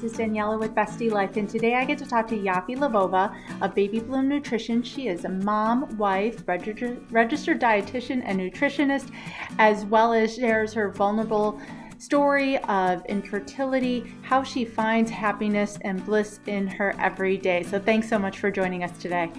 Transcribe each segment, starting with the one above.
is Daniela with Bestie Life, and today I get to talk to Yaffi Lvova of Baby Bloom Nutrition. She is a mom, wife, registered dietitian and nutritionist, as well as shares her vulnerable story of infertility, how she finds happiness and bliss in her everyday. So thanks so much for joining us today.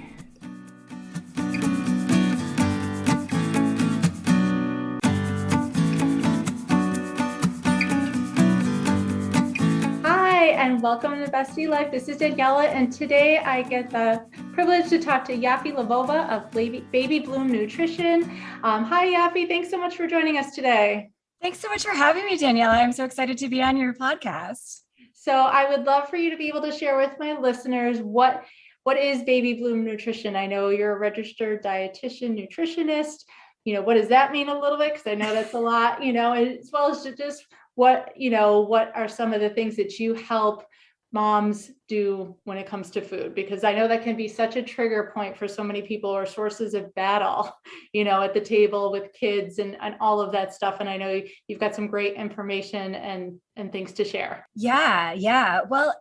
And welcome to Bestie Life. This is Daniela, and today I get the privilege to talk to Yaffi Lvova of Baby Bloom Nutrition. Hi, Yaffi. Thanks so much for joining us today. Thanks so much for having me, Daniela. I'm so excited to be on your podcast. So I would love for you to be able to share with my listeners what is Baby Bloom Nutrition. I know you're a registered dietitian nutritionist. What does that mean a little bit? Because I know that's a lot, as well as just what are some of the things that you help moms do when it comes to food? Because I know that can be such a trigger point for so many people, or sources of battle, at the table with kids and all of that stuff. And I know you've got some great information and things to share. Yeah. Well,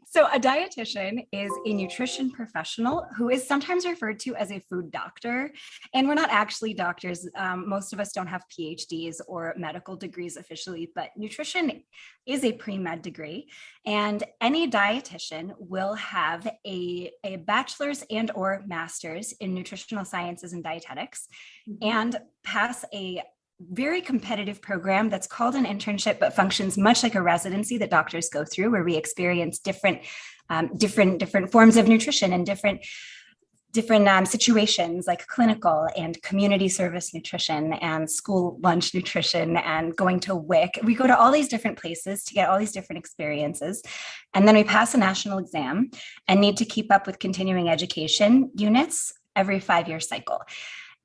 so a dietitian is a nutrition professional who is sometimes referred to as a food doctor. And we're not actually doctors. Most of us don't have PhDs or medical degrees officially, but nutrition is a pre-med degree. And any dietitian will have a bachelor's and or master's in nutritional sciences and dietetics, and pass a very competitive program that's called an internship, but functions much like a residency that doctors go through, where we experience different forms of nutrition and different situations, like clinical and community service nutrition and school lunch nutrition and going to WIC. We go to all these different places to get all these different experiences. And then we pass a national exam and need to keep up with continuing education units every 5-year cycle.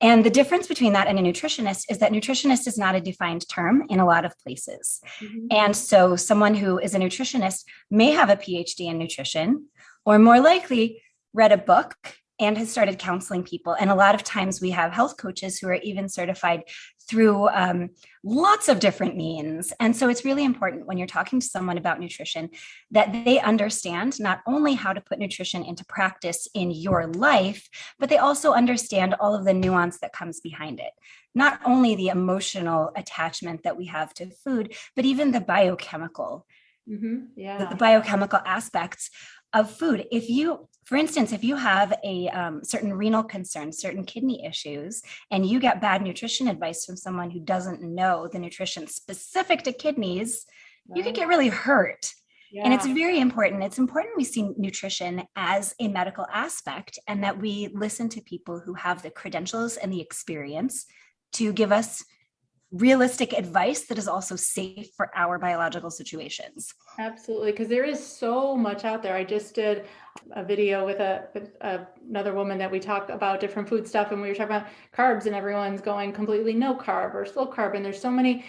And the difference between that and a nutritionist is that nutritionist is not a defined term in a lot of places. Mm-hmm. And so someone who is a nutritionist may have a PhD in nutrition, or more likely read a book and has started counseling people. And a lot of times we have health coaches who are even certified through lots of different means. And so it's really important when you're talking to someone about nutrition that they understand not only how to put nutrition into practice in your life, but they also understand all of the nuance that comes behind it. Not only the emotional attachment that we have to food, but even the biochemical, the biochemical aspects of food. For instance, if you have a certain renal concern, certain kidney issues, and you get bad nutrition advice from someone who doesn't know the nutrition specific to kidneys, you could get really hurt. Yeah. And it's very important. It's important we see nutrition as a medical aspect, and that we listen to people who have the credentials and the experience to give us realistic advice that is also safe for our biological situations. Absolutely, because there is so much out there. I just did a video with another woman that we talk about different food stuff, and we were talking about carbs, and everyone's going completely no carb or slow carb. And there's so many,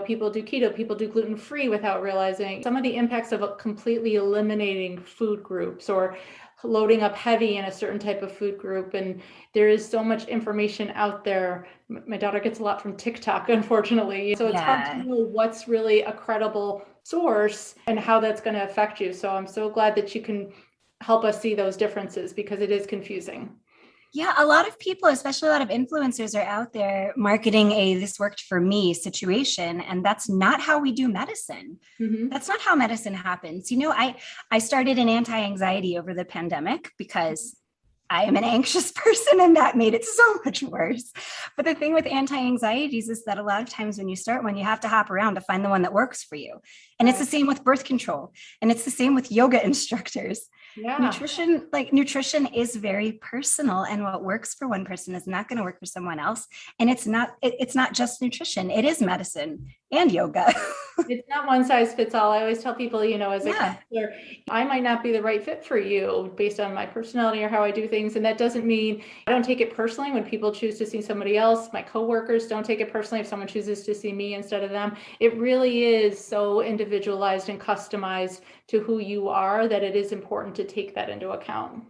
people do keto, people do gluten-free without realizing some of the impacts of completely eliminating food groups or loading up heavy in a certain type of food group. And there is so much information out there. My daughter gets a lot from TikTok, unfortunately. So it's hard to know what's really a credible source and how that's going to affect you. So I'm so glad that you can help us see those differences, because it is confusing. Yeah, a lot of people, especially a lot of influencers, are out there marketing this worked for me situation. And that's not how we do medicine. Mm-hmm. That's not how medicine happens. I started an anti-anxiety over the pandemic because I am an anxious person, and that made it so much worse. But the thing with anti-anxieties is that a lot of times when you start one, you have to hop around to find the one that works for you. And it's the same with birth control. And it's the same with yoga instructors. Yeah. Nutrition is very personal, and what works for one person is not going to work for someone else. And it's not just nutrition. It is medicine and yoga. It's not one size fits all. I always tell people, as a counselor, I might not be the right fit for you based on my personality or how I do things. And that doesn't mean I don't take it personally when people choose to see somebody else. My coworkers don't take it personally if someone chooses to see me instead of them. It really is so individualized and customized to who you are that it is important to take that into account.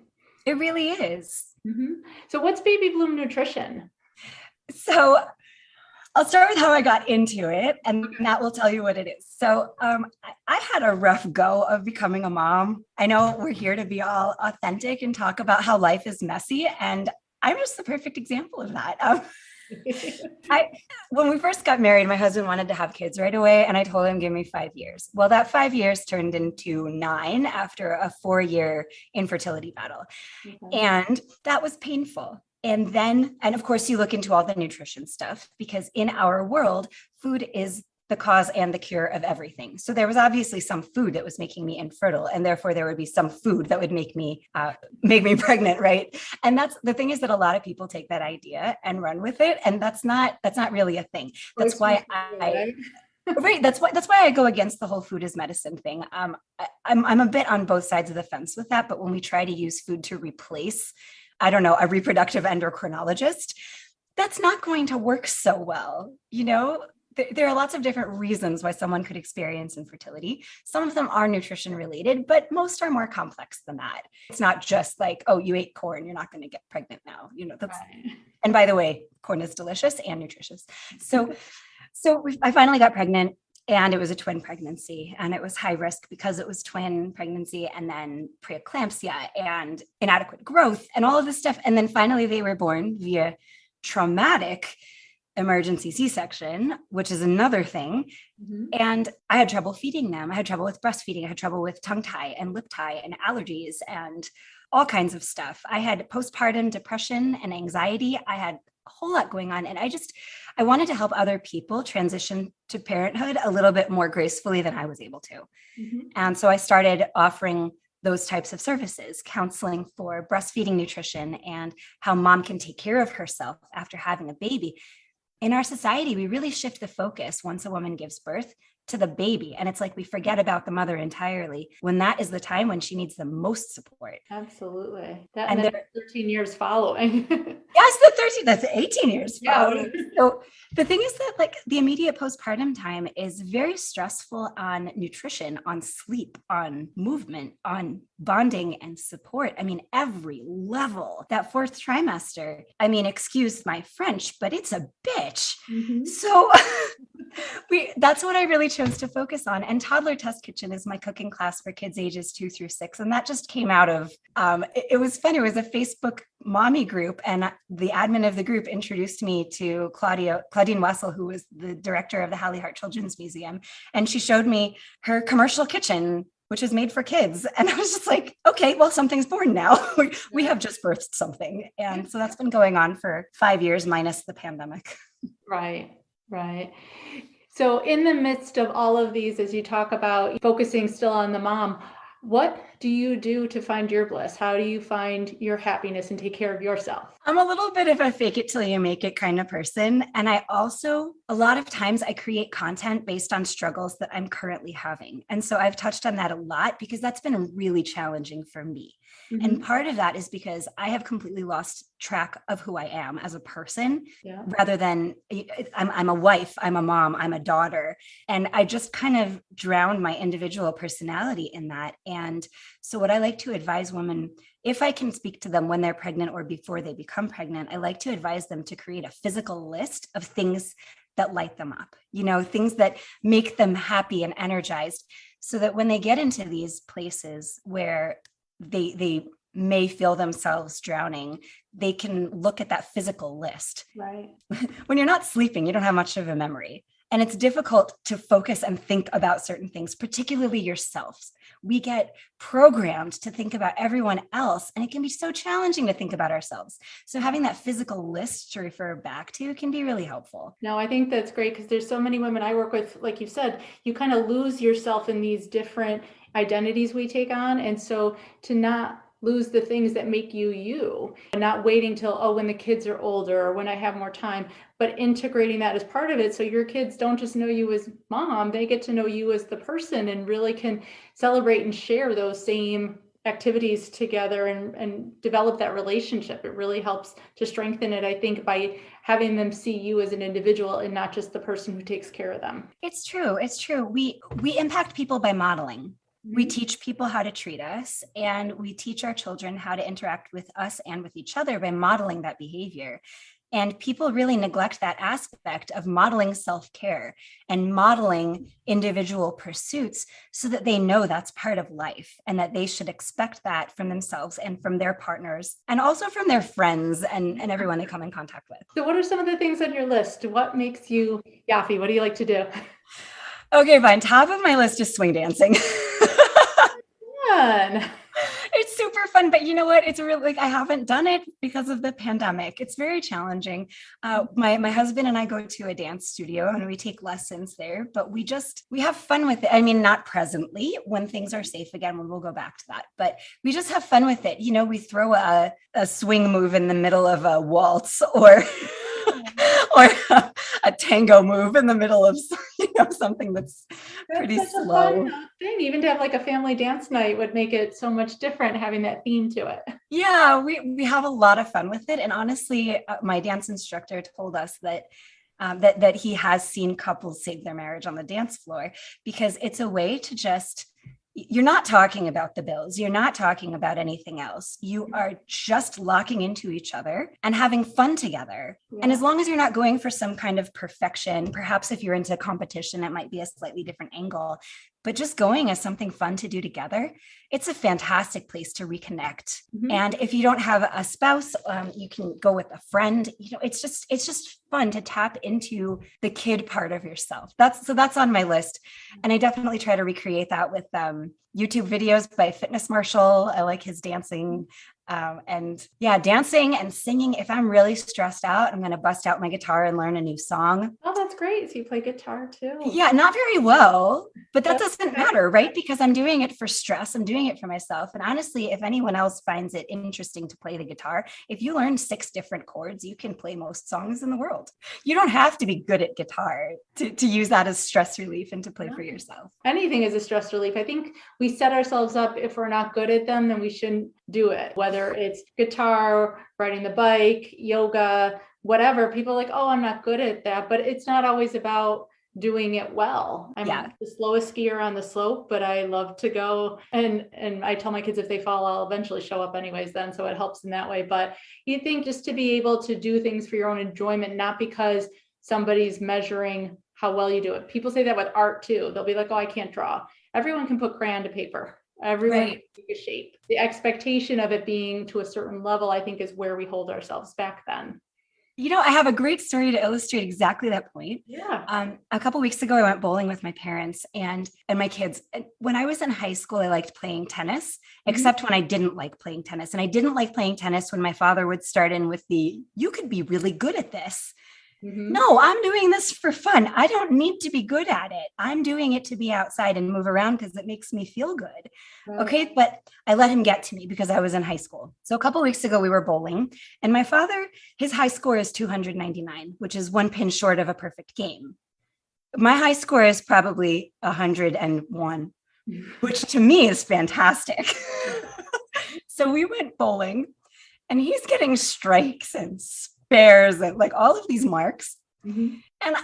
It really is. Mm-hmm. So what's Baby Bloom Nutrition? So I'll start with how I got into it, and that will tell you what it is. So I had a rough go of becoming a mom. I know we're here to be all authentic and talk about how life is messy, and I'm just the perfect example of that. When we first got married, my husband wanted to have kids right away, and I told him, give me 5 years. Well, that 5 years turned into 9 after a 4-year infertility battle. And that was painful. And of course, you look into all the nutrition stuff, because in our world, food is the cause and the cure of everything. So there was obviously some food that was making me infertile, and therefore there would be some food that would make me pregnant, right? And that's the thing, is that a lot of people take that idea and run with it, and that's not really a thing. That's why right. That's why I go against the whole food is medicine thing. I'm a bit on both sides of the fence with that, but when we try to use food to replace, I don't know, a reproductive endocrinologist, that's not going to work so well. There are lots of different reasons why someone could experience infertility. Some of them are nutrition related, but most are more complex than that. It's not just like, oh, you ate corn, you're not going to get pregnant now. That's, right. And by the way, corn is delicious and nutritious. So I finally got pregnant, and it was a twin pregnancy, and it was high risk because it was twin pregnancy, and then preeclampsia and inadequate growth and all of this stuff. And then finally they were born via traumatic emergency C-section, which is another thing. Mm-hmm. And I had trouble feeding them. I had trouble with breastfeeding. I had trouble with tongue tie and lip tie and allergies and all kinds of stuff. I had postpartum depression and anxiety. I had a whole lot going on. And I wanted to help other people transition to parenthood a little bit more gracefully than I was able to. Mm-hmm. And so I started offering those types of services, counseling for breastfeeding nutrition and how mom can take care of herself after having a baby. In our society, we really shift the focus once a woman gives birth to the baby. And it's like we forget about the mother entirely, when that is the time when she needs the most support. Absolutely. And then 13 years following. Yes, that's 18 years following. Yeah. So the thing is that like the immediate postpartum time is very stressful on nutrition, on sleep, on movement, on bonding and support. I mean, every level. That 4th trimester, I mean, excuse my French, but it's a bitch. Mm-hmm. So that's what I really chose to focus on. And Toddler Test Kitchen is my cooking class for kids ages 2 through 6. And that just came out of, it was fun. It was a Facebook mommy group, and the admin of the group introduced me to Claudine Wessel, who was the director of the Hallie Hart Children's Museum. And she showed me her commercial kitchen, which is made for kids. And I was just like, okay, well, something's born now. We have just birthed something. And so that's been going on for 5 years minus the pandemic. Right. So in the midst of all of these, as you talk about focusing still on the mom, what do you do to find your bliss? How do you find your happiness and take care of yourself? I'm a little bit of a fake it till you make it kind of person. And I also, a lot of times I create content based on struggles that I'm currently having. And so I've touched on that a lot because that's been really challenging for me. Mm-hmm. And part of that is because I have completely lost track of who I am as a person, rather than I'm a wife, I'm a mom, I'm a daughter. And I just kind of drowned my individual personality in that. And so what I like to advise women, if I can speak to them when they're pregnant or before they become pregnant, I like to advise them to create a physical list of things that light them up, things that make them happy and energized, so that when they get into these places where they may feel themselves drowning, they can look at that physical list. Right. When you're not sleeping, you don't have much of a memory. And it's difficult to focus and think about certain things, particularly yourselves. We get programmed to think about everyone else, and it can be so challenging to think about ourselves. So having that physical list to refer back to can be really helpful. No, I think that's great, because there's so many women I work with, like you said, you kind of lose yourself in these different identities we take on. And so to not lose the things that make you you, and not waiting till, when the kids are older or when I have more time, but integrating that as part of it. So your kids don't just know you as mom, they get to know you as the person, and really can celebrate and share those same activities together and develop that relationship. It really helps to strengthen it, I think, by having them see you as an individual and not just the person who takes care of them. It's true. We impact people by modeling. We teach people how to treat us, and we teach our children how to interact with us and with each other by modeling that behavior. And people really neglect that aspect of modeling self-care and modeling individual pursuits so that they know that's part of life and that they should expect that from themselves and from their partners and also from their friends and everyone they come in contact with. So what are some of the things on your list? What makes you Yaffi? What do you like to do? Okay, fine. Top of my list is swing dancing. Fun. It's super fun, but you know what? It's really I haven't done it because of the pandemic. It's very challenging. My husband and I go to a dance studio and we take lessons there, but we have fun with it. I mean, not presently. When things are safe again, we'll go back to that. But we just have fun with it. You know, we throw a swing move in the middle of a waltz or a tango move in the middle of something that's pretty slow. A fun thing. Even to have like a family dance night would make it so much different having that theme to it. Yeah, we have a lot of fun with it. And honestly, my dance instructor told us that that he has seen couples save their marriage on the dance floor because it's a way to just, you're not talking about the bills. You're not talking about anything else. You are just locking into each other and having fun together. Yeah. And as long as you're not going for some kind of perfection, perhaps if you're into competition, it might be a slightly different angle, but just going as something fun to do together, it's a fantastic place to reconnect. Mm-hmm. And if you don't have a spouse, you can go with a friend. You know, it's just fun to tap into the kid part of yourself. That's on my list. And I definitely try to recreate that with YouTube videos by Fitness Marshall. I like his dancing. And yeah, dancing and singing. If I'm really stressed out, I'm going to bust out my guitar and learn a new song. Oh, that's great. So you play guitar too. Yeah, not very well, but that doesn't matter, right? Because I'm doing it for stress. I'm doing it for myself. And honestly, if anyone else finds it interesting to play the guitar, if you learn 6 different chords, you can play most songs in the world. You don't have to be good at guitar to use that as stress relief and to play for yourself. Anything is a stress relief. I think we set ourselves up, if we're not good at them, then we shouldn't do it. Whether it's guitar, riding the bike, yoga, whatever. People are like, oh, I'm not good at that. But it's not always about doing it well. I'm the slowest skier on the slope, but I love to go. And I tell my kids if they fall, I'll eventually show up anyways then. So it helps in that way. But you think just to be able to do things for your own enjoyment, not because somebody's measuring how well you do it. People say that with art too. They'll be like, oh, I can't draw. Everyone can put crayon to paper. Everyone can make a shape. The expectation of it being to a certain level, I think, is where we hold ourselves back then. You know, I have a great story to illustrate exactly that point. Yeah. A couple of weeks ago, I went bowling with my parents and my kids. When I was in high school, I liked playing tennis, except when I didn't like playing tennis. And I didn't like playing tennis when my father would start in with you could be really good at this. Mm-hmm. No, I'm doing this for fun. I don't need to be good at it. I'm doing it to be outside and move around because it makes me feel good. Right. Okay. But I let him get to me because I was in high school. So a couple of weeks ago, we were bowling and my father, his high score is 299, which is 1 pin short of a perfect game. My high score is probably 101, which to me is fantastic. So we went bowling and he's getting strikes and spares and like all of these marks. Mm-hmm. And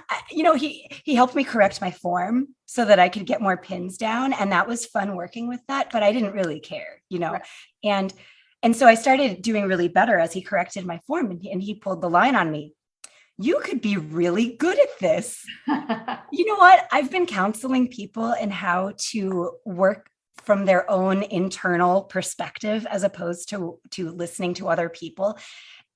he helped me correct my form so that I could get more pins down. And that was fun working with that, but I didn't really care, Right. And so I started doing really better as he corrected my form and he pulled the line on me. You could be really good at this. You know what? I've been counseling people in how to work from their own internal perspective as opposed to listening to other people.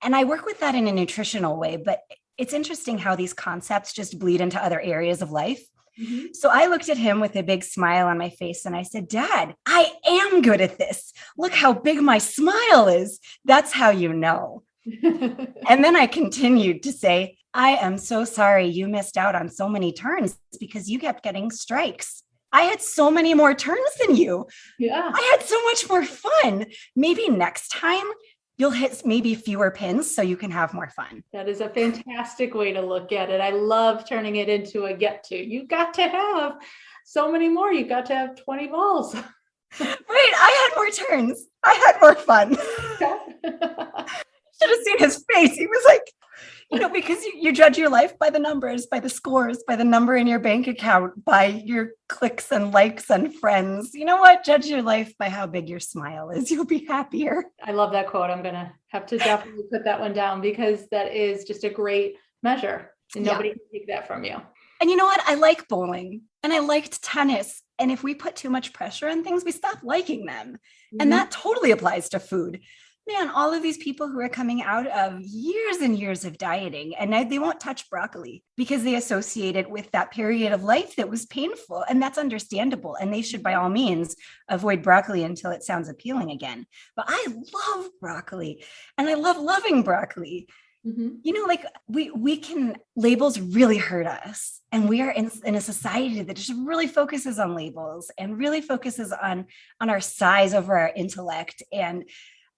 And I work with that in a nutritional way, but it's interesting how these concepts just bleed into other areas of life. Mm-hmm. So I looked at him with a big smile on my face and I said, Dad, I am good at this. Look how big my smile is. That's how you know. And then I continued to say, I am so sorry you missed out on so many turns because you kept getting strikes. I had so many more turns than you. Yeah. I had so much more fun. Maybe next time you'll hit maybe fewer pins so you can have more fun. That is a fantastic way to look at it. I love turning it into a get to. You got to have so many more. You got to have 20 balls. Right. I had more turns. I had more fun. Should have seen his face. He was like, Because you judge your life by the numbers, by the scores, by the number in your bank account, by your clicks and likes and friends. You know what? Judge your life by how big your smile is. You'll be happier. I love that quote. I'm going to have to definitely put that one down because that is just a great measure and nobody can take that from you. And you know what? I like bowling and I liked tennis. And if we put too much pressure on things, we stop liking them. And that totally applies to food. Man, all of these people who are coming out of years and years of dieting, and now they won't touch broccoli because they associate it with that period of life that was painful. And that's understandable. And they should, by all means, avoid broccoli until it sounds appealing again. But I love broccoli and I love loving broccoli. Like we can, labels really hurt us. And we are in a society that just really focuses on labels and really focuses on our size over our intellect. And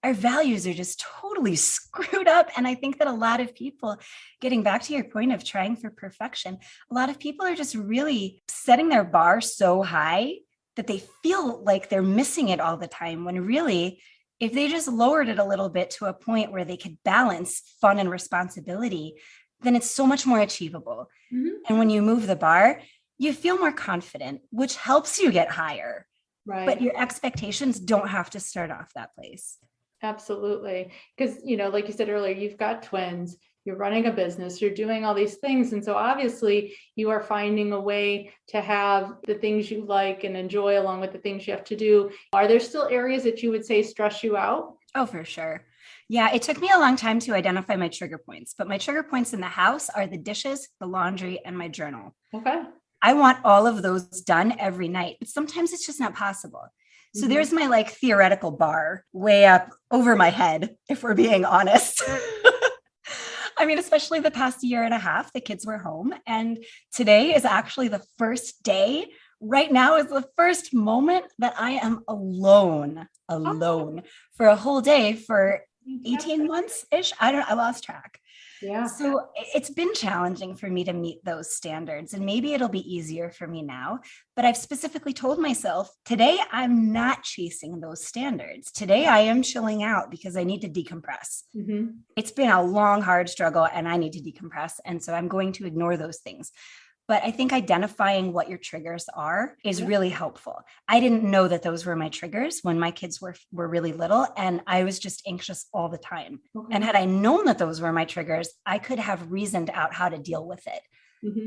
our values are just totally screwed up. And I think that a lot of people, getting back to your point of trying for perfection, a lot of people are just really setting their bar so high that they feel like they're missing it all the time, when really, if they just lowered it a little bit to a point where they could balance fun and responsibility, then it's so much more achievable. And when you move the bar, you feel more confident, which helps you get higher. Right. But your expectations don't have to start off that place. Absolutely. Because, like you said earlier, you've got twins, you're running a business, you're doing all these things. And so obviously you are finding a way to have the things you like and enjoy along with the things you have to do. Are there still areas that you would say stress you out? Oh, for sure. Yeah, it took me a long time to identify my trigger points, but my trigger points in the house are the dishes, the laundry, and my journal. Okay. I want all of those done every night, but sometimes it's just not possible. So there's my theoretical bar way up over my head, if we're being honest. I mean, especially the past year and a half, the kids were home. And today is actually the first day. Right now is the first moment that I am alone for a whole day for 18 months-ish. I lost track. Yeah. So it's been challenging for me to meet those standards, and maybe it'll be easier for me now, but I've specifically told myself today, I'm not chasing those standards. Today I am chilling out because I need to decompress. It's been a long, hard struggle and I need to decompress. And so I'm going to ignore those things. But I think identifying what your triggers are is really helpful. I didn't know that those were my triggers when my kids were really little, and I was just anxious all the time. And had I known that those were my triggers, I could have reasoned out how to deal with it,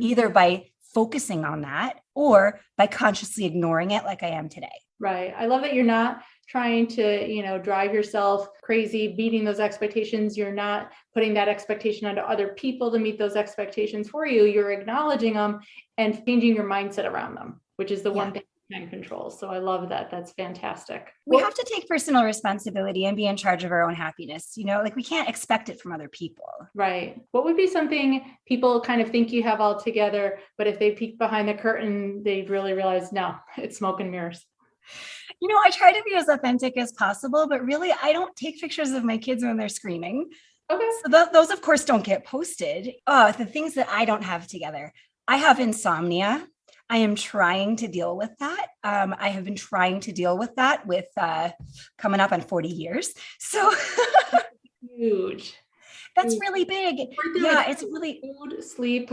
either by focusing on that or by consciously ignoring it like I am today. Right. I love that you're not trying to, drive yourself crazy, beating those expectations. You're not putting that expectation onto other people to meet those expectations for you. You're acknowledging them and changing your mindset around them, which is the one thing you can control. So I love that. That's fantastic. We have to take personal responsibility and be in charge of our own happiness. We can't expect it from other people. Right. What would be something people kind of think you have all together, but if they peek behind the curtain, they really realize, no, it's smoke and mirrors? I try to be as authentic as possible, but really I don't take pictures of my kids when they're screaming. Okay. So those of course don't get posted. The things that I don't have together. I have insomnia. I am trying to deal with that. I have been trying to deal with that with coming up on 40 years. So huge. That's really big. Yeah, it's really food, sleep,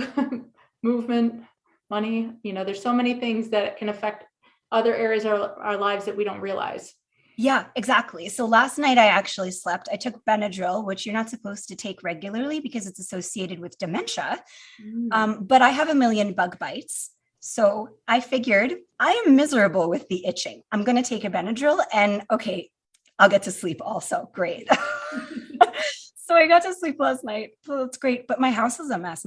movement, money. There's so many things that can affect other areas of our lives that we don't realize. Yeah, exactly. So last night I actually slept. I took Benadryl, which you're not supposed to take regularly because it's associated with dementia. But I have a million bug bites. So I figured I am miserable with the itching. I'm going to take a Benadryl and okay, I'll get to sleep also. Great. So I got to sleep last night. So it's great. But my house is a mess.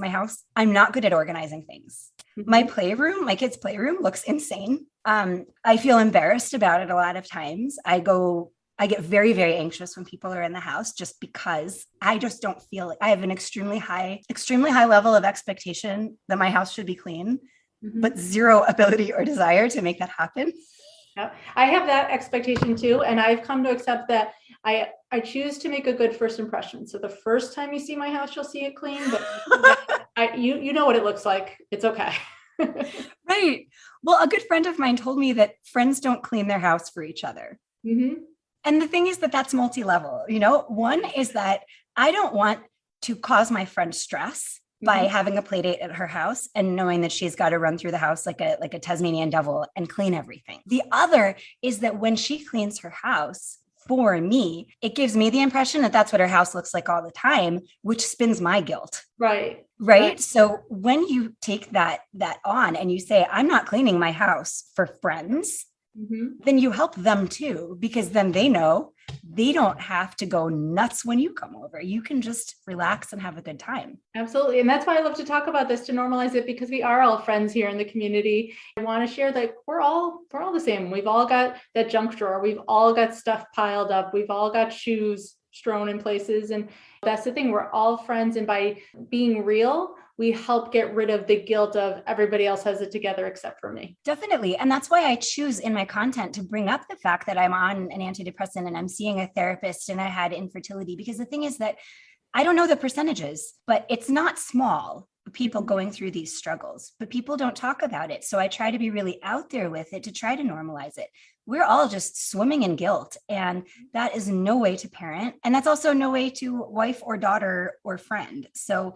I'm not good at organizing things. My kids' playroom looks insane. I feel embarrassed about it a lot of times. I get very, very anxious when people are in the house just because I just don't feel it. I have an extremely high level of expectation that my house should be clean, but zero ability or desire to make that happen. Yeah, I have that expectation too. And I've come to accept that I choose to make a good first impression. So the first time you see my house, you'll see it clean, but you know what it looks like. It's okay. Right. Well, a good friend of mine told me that friends don't clean their house for each other. And the thing is that that's multi-level. One is that I don't want to cause my friend stress by having a play date at her house and knowing that she's got to run through the house like a Tasmanian devil and clean everything. The other is that when she cleans her house for me, it gives me the impression that that's what her house looks like all the time, which spins my guilt. Right. So when you take that on and you say, I'm not cleaning my house for friends, then you help them too, because then they know they don't have to go nuts when you come over. You can just relax and have a good time. Absolutely. And that's why I love to talk about this, to normalize it, because we are all friends here in the community. I want to share that we're all the same. We've all got that junk drawer. We've all got stuff piled up. We've all got shoes strewn in places. And that's the thing. We're all friends. And by being real, we help get rid of the guilt of everybody else has it together except for me. Definitely. And that's why I choose in my content to bring up the fact that I'm on an antidepressant and I'm seeing a therapist and I had infertility, because the thing is that I don't know the percentages, but it's not small, people going through these struggles, but people don't talk about it. So I try to be really out there with it to try to normalize it. We're all just swimming in guilt, and that is no way to parent. And that's also no way to wife or daughter or friend. So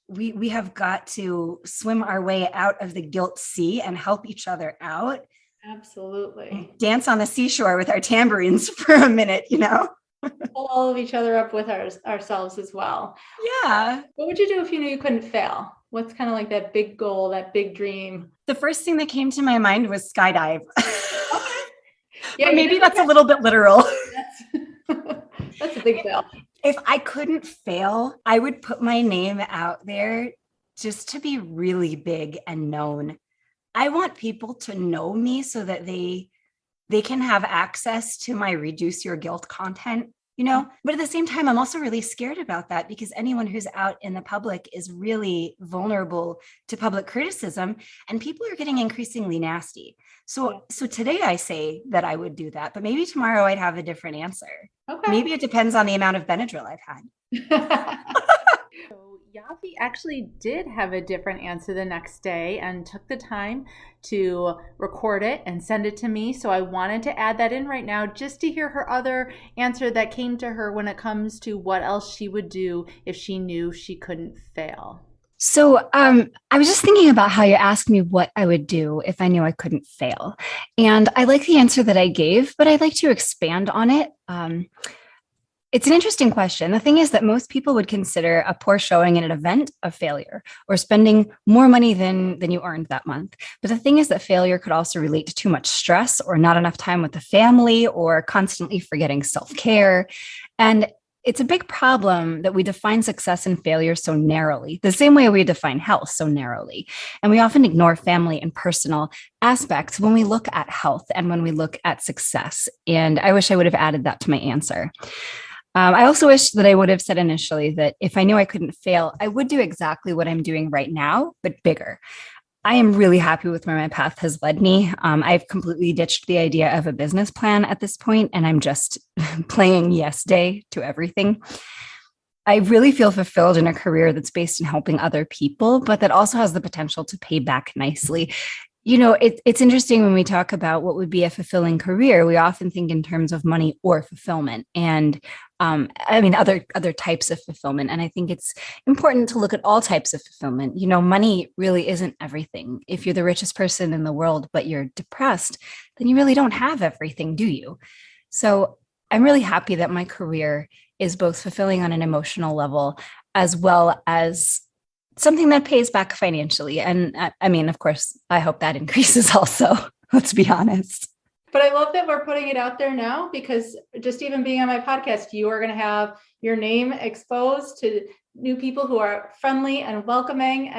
we have got to swim our way out of the guilt sea and help each other out. Absolutely. Dance on the seashore with our tambourines for a minute, Pull all of each other up with ourselves as well. Yeah. What would you do if you knew you couldn't fail? What's kind of like that big goal, that big dream? The first thing that came to my mind was skydive. Yeah, maybe that's a little bit literal. That's a big fail. If I couldn't fail, I would put my name out there just to be really big and known. I want people to know me so that they can have access to my reduce your guilt content, but at the same time, I'm also really scared about that, because anyone who's out in the public is really vulnerable to public criticism, and people are getting increasingly nasty. So today I say that I would do that, but maybe tomorrow I'd have a different answer. Okay. Maybe it depends on the amount of Benadryl I've had. So Yaffi actually did have a different answer the next day and took the time to record it and send it to me. So I wanted to add that in right now just to hear her other answer that came to her when it comes to what else she would do if she knew she couldn't fail. So I was just thinking about how you asked me what I would do if I knew I couldn't fail. And I like the answer that I gave, but I'd like to expand on it. It's an interesting question. The thing is that most people would consider a poor showing in an event a failure, or spending more money than you earned that month. But the thing is that failure could also relate to too much stress, or not enough time with the family, or constantly forgetting self-care. And it's a big problem that we define success and failure so narrowly, the same way we define health so narrowly. And we often ignore family and personal aspects when we look at health and when we look at success. And I wish I would have added that to my answer. I also wish that I would have said initially that if I knew I couldn't fail, I would do exactly what I'm doing right now, but bigger. I am really happy with where my path has led me. I've completely ditched the idea of a business plan at this point, and I'm just playing yes day to everything. I really feel fulfilled in a career that's based in helping other people, but that also has the potential to pay back nicely. It's interesting when we talk about what would be a fulfilling career, we often think in terms of money or fulfillment, and other types of fulfillment. And I think it's important to look at all types of fulfillment. Money really isn't everything. If you're the richest person in the world, but you're depressed, then you really don't have everything, do you? So I'm really happy that my career is both fulfilling on an emotional level, as well as something that pays back financially. And of course, I hope that increases also, let's be honest. But I love that we're putting it out there now, because just even being on my podcast, you are going to have your name exposed to new people who are friendly and welcoming.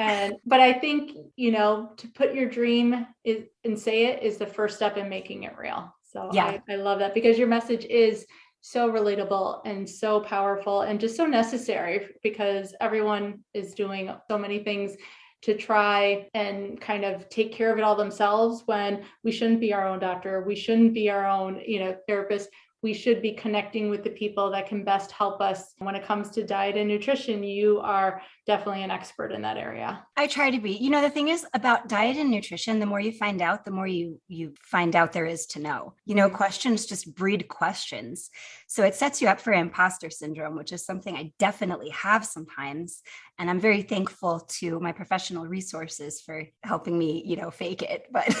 But I think, to put your dream and say it is the first step in making it real. So yeah. I love that, because your message is so relatable and so powerful and just so necessary, because everyone is doing so many things to try and kind of take care of it all themselves, when we shouldn't be our own doctor. We shouldn't be our own, therapist. we should be connecting with the people that can best help us when it comes to diet and nutrition. You are definitely an expert in that area. I try to be. You know, the thing is about diet and nutrition, the more you find out, the more you find out there is to know. You know, questions just breed questions. So it sets you up for imposter syndrome, which is something I definitely have sometimes. And I'm very thankful to my professional resources for helping me, you know, fake it. But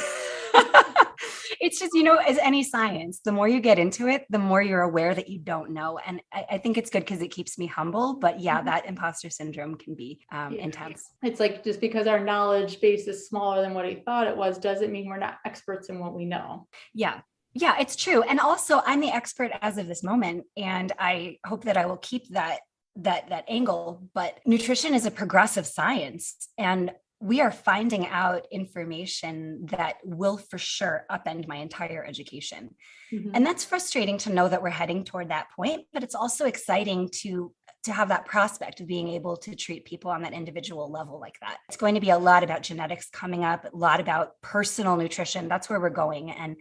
it's just, you know, as any science, the more you get into it, the more you're aware that you don't know. And I think it's good because it keeps me humble. But yeah, that imposter syndrome can be intense. It's like, just because our knowledge base is smaller than what I thought it was, doesn't mean we're not experts in what we know. Yeah. Yeah, it's true. And also I'm the expert as of this moment. And I hope that I will keep that angle. But nutrition is a progressive science. And we are finding out information that will for sure upend my entire education. And that's frustrating to know that we're heading toward that point, but it's also exciting to have that prospect of being able to treat people on that individual level like that. It's going to be a lot about genetics coming up, a lot about personal nutrition. That's where we're going. And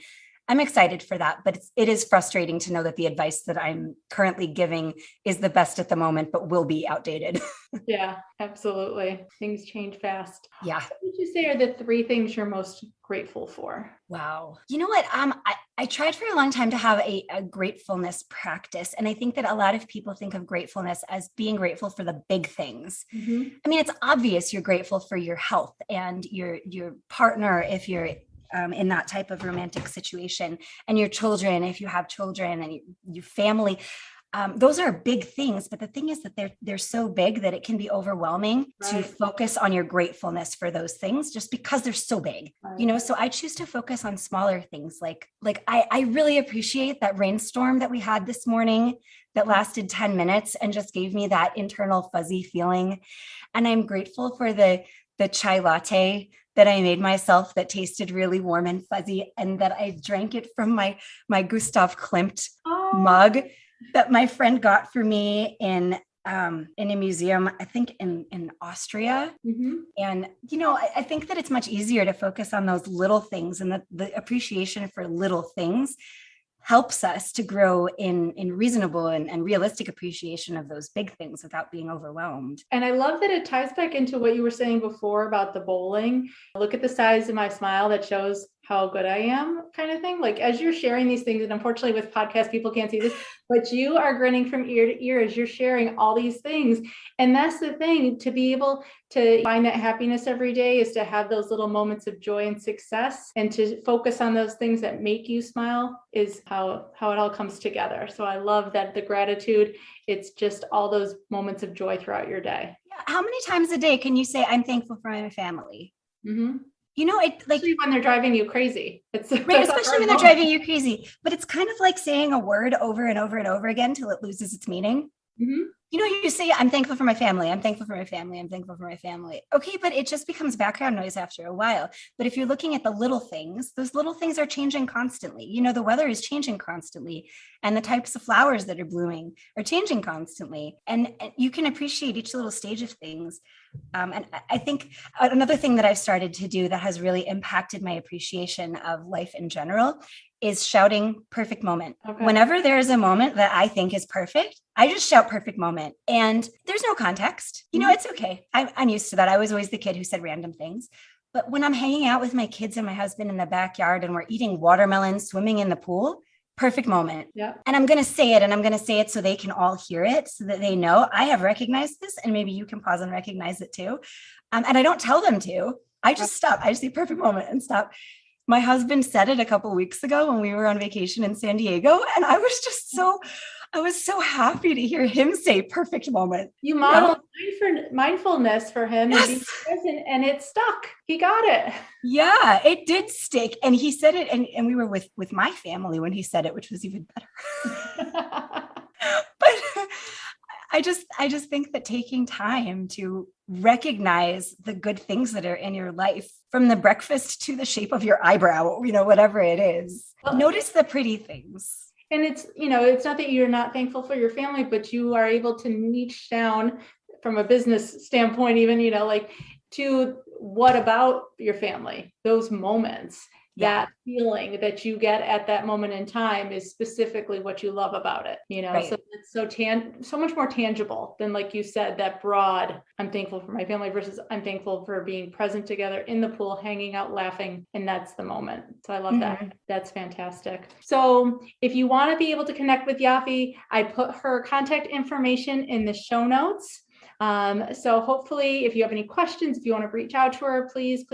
I'm excited for that, but it is frustrating to know that the advice that I'm currently giving is the best at the moment, but will be outdated. Yeah, absolutely. Things change fast. Yeah. What would you say are the 3 things you're most grateful for? Wow. You know what? I tried for a long time to have a gratefulness practice. And I think that a lot of people think of gratefulness as being grateful for the big things. I mean, it's obvious you're grateful for your health and your partner if you're in that type of romantic situation, and your children, if you have children, and your family. Those are big things, but the thing is that they're so big that it can be overwhelming to focus on your gratefulness for those things just because they're so big, you know. So I choose to focus on smaller things. Like I really appreciate that rainstorm that we had this morning that lasted 10 minutes and just gave me that internal fuzzy feeling. And I'm grateful for the chai latte that I made myself that tasted really warm and fuzzy, and that I drank it from my Gustav Klimt mug that my friend got for me in a museum, I think in Austria. And, you know, I think that it's much easier to focus on those little things, and the appreciation for little things helps us to grow in reasonable and realistic appreciation of those big things without being overwhelmed. And I love that it ties back into what you were saying before about the bowling. Look at the size of my smile that shows how good I am, kind of thing. Like, as you're sharing these things, and unfortunately with podcasts, people can't see this, but you are grinning from ear to ear as you're sharing all these things. And that's the thing, to be able to find that happiness every day is to have those little moments of joy and success, and to focus on those things that make you smile is how it all comes together. So I love that the gratitude, it's just all those moments of joy throughout your day. Yeah. How many times a day can you say, I'm thankful for my family? You know, it like especially when they're driving you crazy. Right, especially when they're driving you crazy. But it's kind of like saying a word over and over and over again till it loses its meaning. You know, you say, I'm thankful for my family. I'm thankful for my family. I'm thankful for my family. Okay, but it just becomes background noise after a while. But if you're looking at the little things, those little things are changing constantly. You know, the weather is changing constantly, and the types of flowers that are blooming are changing constantly. And you can appreciate each little stage of things. And I think another thing that I've started to do that has really impacted my appreciation of life in general is shouting perfect moment. Whenever there is a moment that I think is perfect, I just shout perfect moment, and there's no context. You know, it's okay. I'm used to that. I was always the kid who said random things. But when I'm hanging out with my kids and my husband in the backyard and we're eating watermelon, swimming in the pool, perfect moment. And I'm going to say it, and I'm going to say it so they can all hear it, so that they know I have recognized this, and maybe you can pause and recognize it too. And I don't tell them to. I just stop. I just say perfect moment and stop. My husband said it a couple of weeks ago when we were on vacation in San Diego, and I was so happy to hear him say perfect moment. You modeled mindfulness for him, and being present, and it stuck. He got it. Yeah, it did stick. And he said it, and we were with my family when he said it, which was even better. But I just think that taking time to recognize the good things that are in your life, from the breakfast to the shape of your eyebrow, you know, whatever it is, notice the pretty things. And it's, you know, it's not that you're not thankful for your family, but you are able to niche down from a business standpoint, even, you know, like to what about your family, those moments, Yeah. that feeling that you get at that moment in time is specifically what you love about it, you know? Right. So it's so much more tangible than, like you said, that broad, I'm thankful for my family versus I'm thankful for being present together in the pool, hanging out, laughing. And that's the moment. So I love that. That's fantastic. So if you want to be able to connect with Yaffi, I put her contact information in the show notes. So hopefully if you have any questions, if you want to reach out to her, please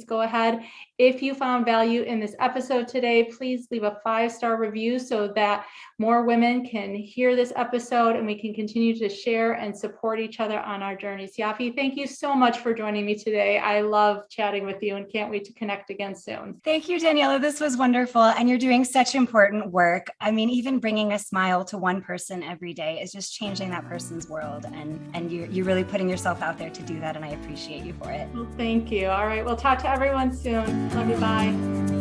go ahead. If you found value in this episode today, please leave a 5-star review so that more women can hear this episode and we can continue to share and support each other on our journeys. Yaffi, thank you so much for joining me today. I love chatting with you and can't wait to connect again soon. Thank you, Daniela. This was wonderful. And you're doing such important work. I mean, even bringing a smile to one person every day is just changing that person's world. And you're really putting yourself out there to do that. And I appreciate you for it. Well, thank you. All right. We'll talk to everyone soon. Love you. Bye.